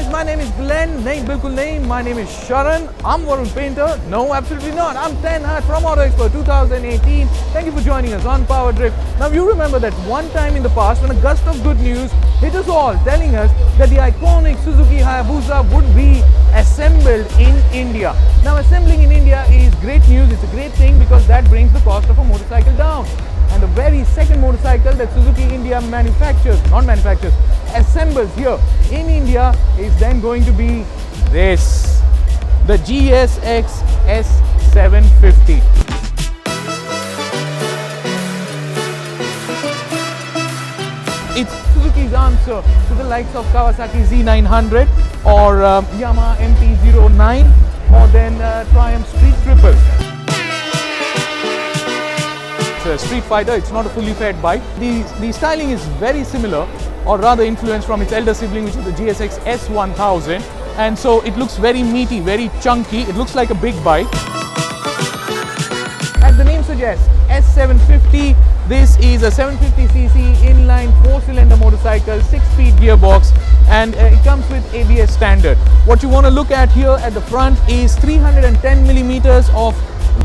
guys, my name is Glenn. Nahi bilkul nahi. My name is Sharan. I'm Varun Painter. No, absolutely not. I'm Tenhat from Auto Expo 2018. Thank you for joining us on PowerDrift. Now you remember that one time in the past when a gust of good news hit us all, telling us that the iconic Suzuki Hayabusa would be assembled in India. Now assembling in India is great news. It's a great thing because that brings the cost of a motorcycle down. And the very second motorcycle that Suzuki India assembles here in India is then going to be this, the GSX S750. It's Suzuki's answer to the likes of Kawasaki Z900 or Yamaha MT-09 or then Triumph Street Triple. A street fighter, it's not a fully fed bike. The styling is very similar, or rather influenced from its elder sibling, which is the GSX S1000, and so it looks very meaty, very chunky. It looks like a big bike. As the name suggests, S750, this is a 750cc inline 4-cylinder motorcycle, 6-speed gearbox, and it comes with ABS standard. What you want to look at here at the front is 310mm of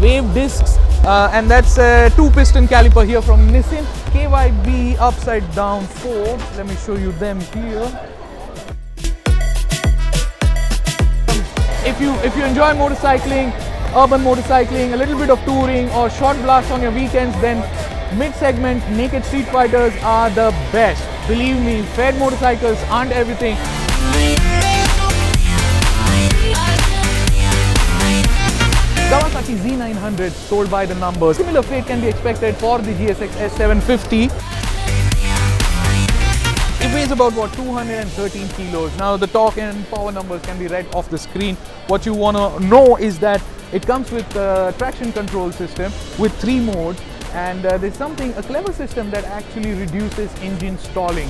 wave discs, and that's a 2-piston caliper here from Nissin. KYB upside down 4. Let me show you them here. If you enjoy motorcycling, urban motorcycling, a little bit of touring or short blasts on your weekends, then mid-segment naked street fighters are the best. Believe me, fed motorcycles aren't everything. Kawasaki Z900 sold by the numbers. Similar fate can be expected for the GSX S750. It weighs about 213 kilos. Now the torque and power numbers can be read off the screen. What you want to know is that it comes with a traction control system with 3 modes, and there's a clever system that actually reduces engine stalling.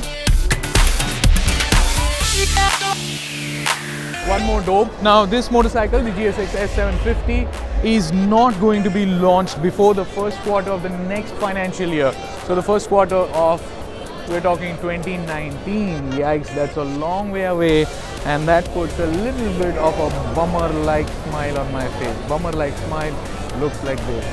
One more dope. Now this motorcycle, the GSX S750, is not going to be launched before the first quarter of the next financial year. So the first quarter of, we're talking 2019. Yikes, that's a long way away, and that puts a little bit of a bummer-like smile on my face. Bummer-like smile looks like this.